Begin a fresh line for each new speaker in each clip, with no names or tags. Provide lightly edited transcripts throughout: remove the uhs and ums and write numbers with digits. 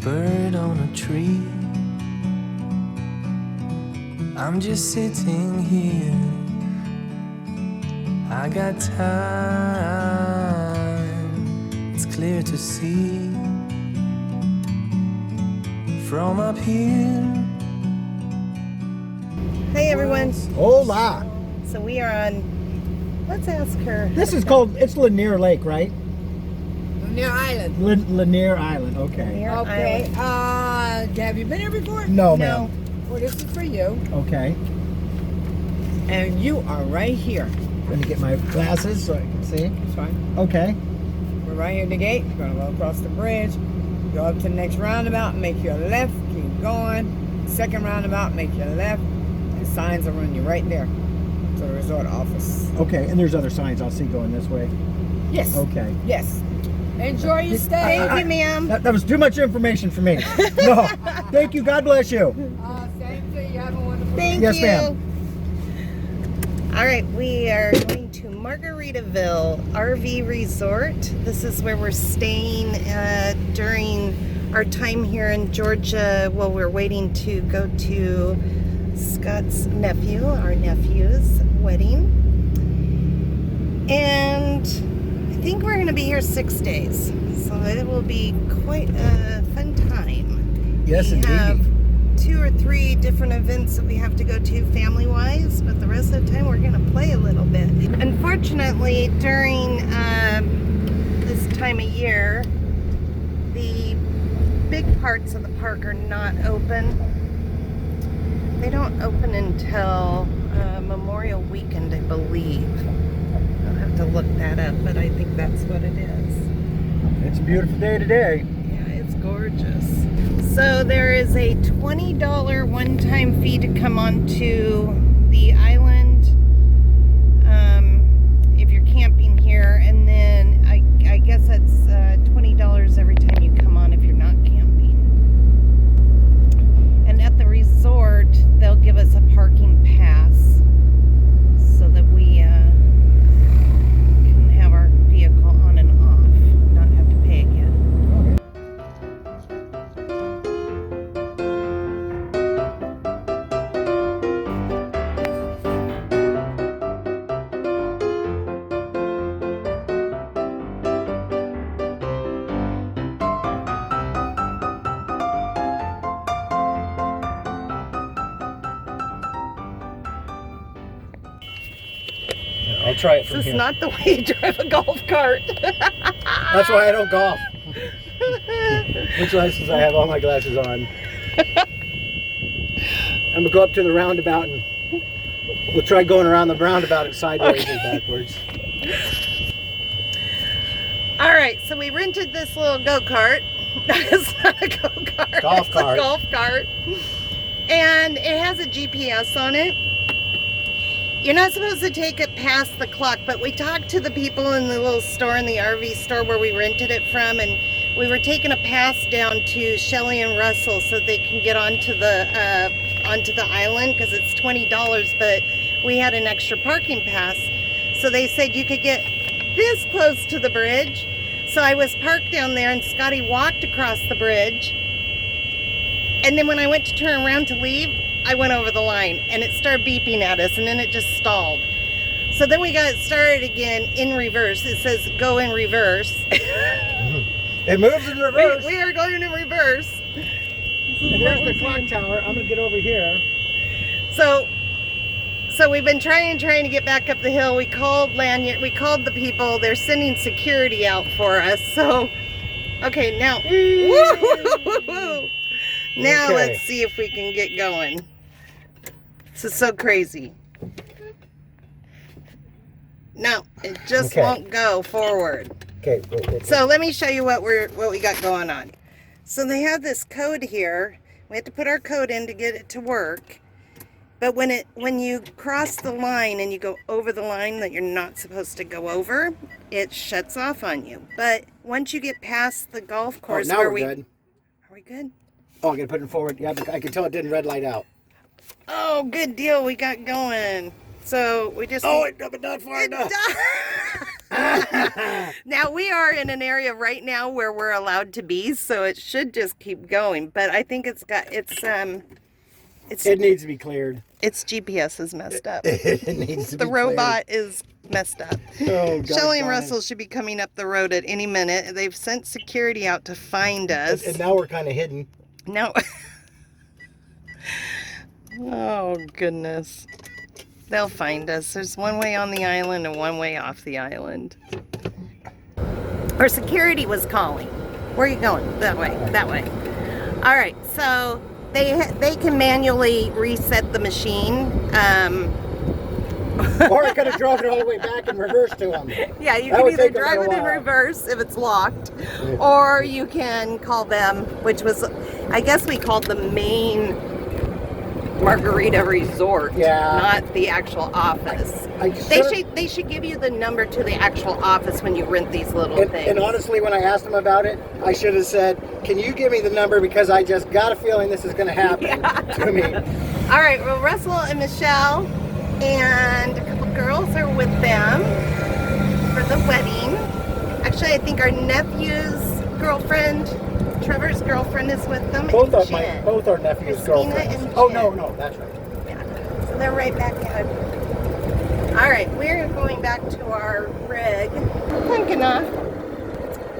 bird on a tree. I'm just sitting here. I got time, it's clear to see from up here.
Hey everyone.
Hola.
So we are on, let's ask her.
This is called, it's Lanier Lake, right?
Lanier Island.
Lanier Island, okay.
Lanier
Okay.
Island.
Have you been here before?
No,
No.
ma'am.
Well, this is for you.
Okay.
And you are right here.
Let me get my glasses so I can see.
That's fine.
Okay.
We're right here at the gate. You're going to go across the bridge. Go up to the next roundabout. Make your left. Keep going. Second roundabout. Make your left. The signs will run you right there to the resort office.
Okay, and there's other signs I'll see going this way.
Yes.
Okay.
Yes. Enjoy your stay.
Thank you, ma'am.
That was too much information for me. No. Thank you. God bless you.
Same to you. Have a wonderful
Thank
Yes,
you.
ma'am.
All right, we are going to Margaritaville RV Resort. This is where we're staying during our time here in Georgia while we're waiting to go to Scott's nephew, our nephew's wedding. And I think we're going to be here 6 days. So it will be quite a fun time.
Yes,
we
indeed.
have 2 or 3 different events that we have to go to family-wise, but the rest of the time we're going to play a little bit. Unfortunately, during this time of year, the big parts of the park are not open. They don't open until Memorial Weekend, I believe. I'll have to look that up, but I think that's what it is.
It's a beautiful day today.
Yeah, it's gorgeous. So there is a $20 one-time fee to come onto the island if you're camping here, and then I guess that's $20 every time you come on if you're not camping. And at the resort, they'll give us a parking pass so that we can have our vehicle on and off, not have to pay again.
I'll try it from
This is
here.
not the way you drive a golf cart.
That's why I don't golf. Which license I have all my glasses on. I'm gonna go up to the roundabout and we'll try going around the roundabout sideways and backwards.
All right, so we rented this little go-kart. It's not a go-kart.
Golf
it's
cart.
a golf cart. And it has a GPS on it. You're not supposed to take it past the clock, but we talked to the people in the little store, in the RV store where we rented it from, and we were taking a pass down to Shelley and Russell so they can get onto the island because it's $20, but we had an extra parking pass. So they said you could get this close to the bridge. So I was parked down there and Scotty walked across the bridge. And then when I went to turn around to leave, I went over the line and it started beeping at us and then it just stalled. So then we got started again in reverse. It says go in reverse.
It moves in reverse.
we are going in reverse.
And there's the clock tower. I'm gonna get over here.
So we've been trying to get back up the hill. We called Lanyard, we called the people. They're sending security out for us. So, okay, now, woo-hoo-hoo-hoo. Now
Okay.
let's see if we can get going. This is so crazy. No, it just
Okay.
won't go forward.
Okay.
So let me show you what we got going on. So they have this code here. We have to put our code in to get it to work. But when you cross the line and you go over the line that you're not supposed to go over, it shuts off on you. But once you get past the golf course,
now
where
we're good.
Are we good?
Oh, I'm gonna put it forward. Yeah, I can tell it didn't red light out.
Oh, good deal. We got going. So we just.
Oh, but not far enough.
Now we are in an area right now where we're allowed to be, so it should just keep going. But I think it's
It needs to be cleared.
its GPS is messed up.
It needs to
The
be
robot is messed up.
Oh, God
Shelly and
darn it.
Russell should be coming up the road at any minute. They've sent security out to find us.
And now we're kind of hidden.
No. Oh, goodness. They'll find us. There's one way on the island and one way off the island. Our security was calling. Where are you going? That way. That way. All right. So they can manually reset the machine.
Or I could have drove it all the way back and reversed to them.
Yeah, you
That
can
would
either
take a
drive it
little
in
while.
reverse if it's locked, or you can call them, which was, I guess we called the main Margarita Resort,
Yeah.
not the actual office. They should give you the number to the actual office when you rent these little things.
And honestly, when I asked them about it, I should have said, can you give me the number, because I just got a feeling this is going to happen to me.
All right, well, Russell and Michelle and a couple girls are with them for the wedding. Actually, I think our nephew's girlfriend, Trevor's girlfriend, is with them.
Both
and
are
Jen.
both are nephew's
Christina
girlfriends.
and
Oh,
Jen.
no, that's right.
Yeah. So they're right back in. All right, we're going back to our rig. Think enough.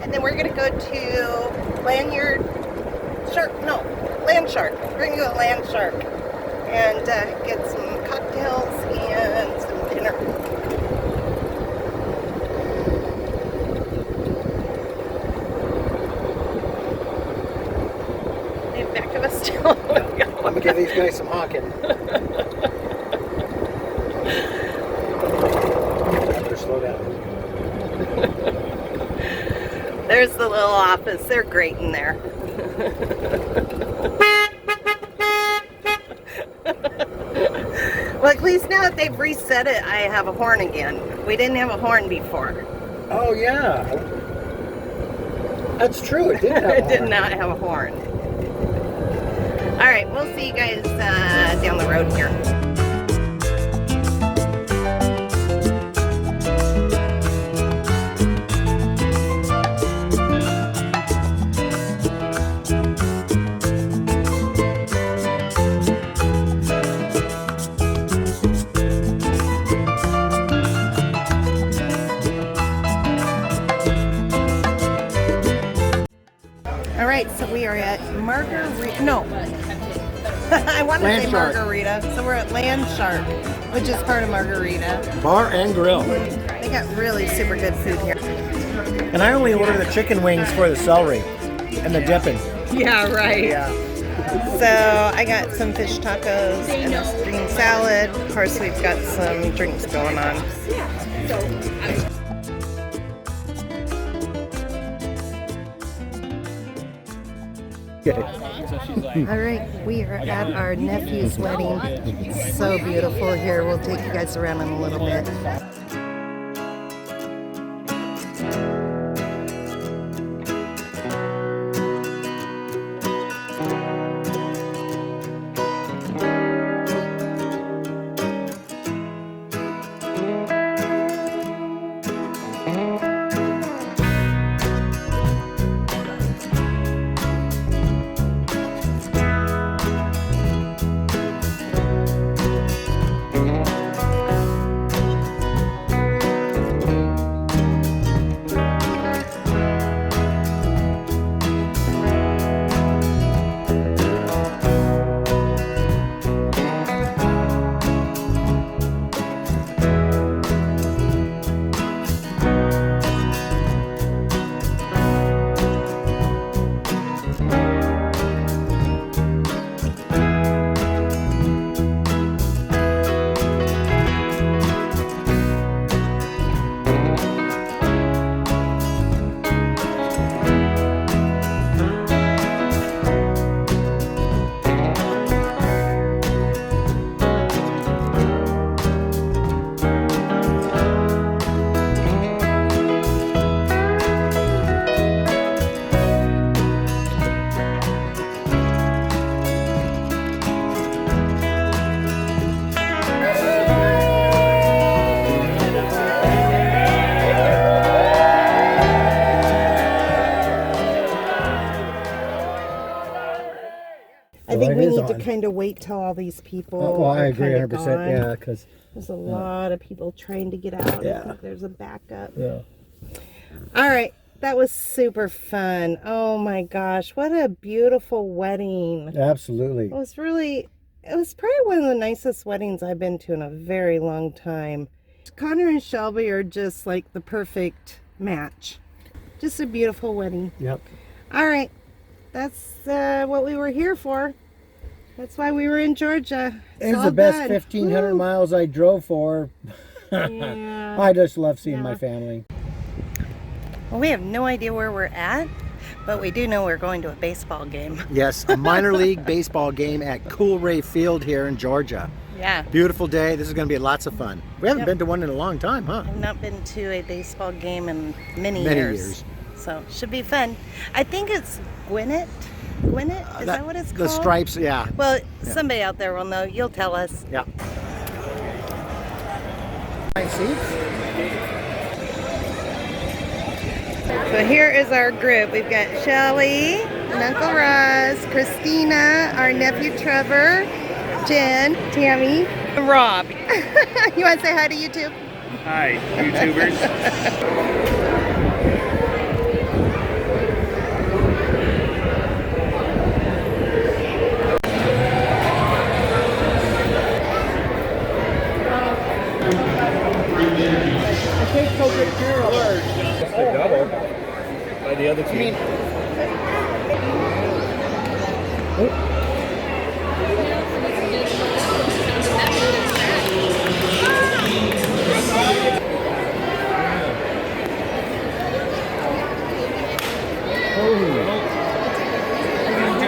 And then we're going to go to Land Shark. We're going to go to Land Shark and get some cocktails and some dinner. Hey, back of us still.
I'm going to give these guys some honking. Slow down.
There's the little office. They're great in there. Well, at least now that they've reset it, I have a horn again. We didn't have a horn before.
Oh, yeah. That's true. It didn't have a
It did
horn.
not have a horn. All right, we'll see you guys down the road here. All right, so we are at Margarita. No, I want to
Land
say
Shark.
Margarita. So we're at Land Shark, which is part of Margarita.
Bar and grill.
They got really super good food here.
And I only ordered the chicken wings for the celery and the dipping.
Yeah, right.
Yeah.
So I got some fish tacos and a green salad. Of course, we've got some drinks going on. All right, we are at our nephew's wedding. It's so beautiful here. We'll take you guys around in a little bit. I think
it
we
is
need to
on.
kind of wait till all these people
Well, I
are
agree
kinda
100%.
gone.
Yeah, because
There's a lot of people trying to get out.
Yeah.
I think there's a backup.
yeah.
All right. That was super fun. Oh my gosh. What a beautiful wedding.
Absolutely.
It was probably one of the nicest weddings I've been to in a very long time. Connor and Shelby are just like the perfect match. Just a beautiful wedding.
Yep.
All right. That's what we were here for. That's why we were in Georgia. It's
It was
all
the best
done.
1,500
Woo.
miles I drove for.
Yeah.
I just love seeing
Yeah.
my family.
Well, we have no idea where we're at, but we do know we're going to a baseball game.
Yes, a minor league baseball game at Coolray Field here in Georgia.
Yeah.
Beautiful day. This is going to be lots of fun. We haven't
Yep.
been to one in a long time, huh?
I've not been to a baseball game in many
Many
years.
years.
So, should be fun. I think it's Gwinnett. Gwinnett? Is that what it's called?
The stripes, yeah.
Well, somebody out there will know. You'll tell us.
Yeah. Nice seats.
So here is our group. We've got Shelly, and Uncle Russ, Christina, our nephew Trevor, Jen, Tammy, and Rob. You want to say hi to YouTube?
Hi, YouTubers. Just a double by the other team.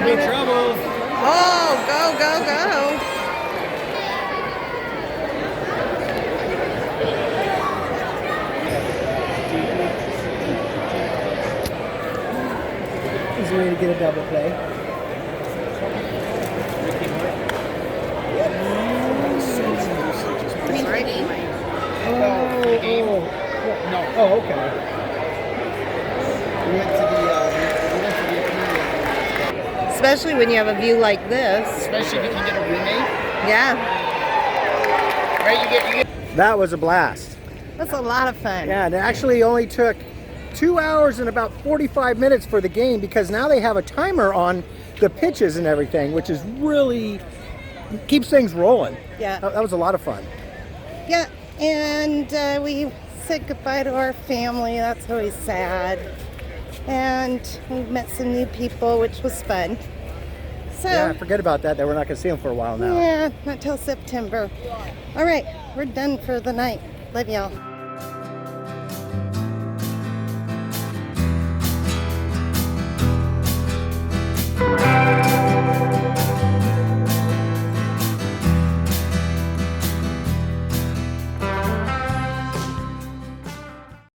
Be trouble.
Oh, go, go, go.
Is there a way to get a double play? Oh, okay. We went to the
Especially when you have a view like this.
especially if you can get a remake.
Yeah,
Right, you get. That was a blast.
that's a lot of fun.
Yeah, it actually only took 2 hours and about 45 minutes for the game because now they have a timer on the pitches and everything, which is really keeps things rolling.
Yeah.
That was a lot of fun.
Yeah, and we said goodbye to our family. That's always sad. And we met some new people, which was fun. So,
Yeah, forget about that. That we're not going to see them for a while now.
yeah, not till September. All right, we're done for the night. Love y'all.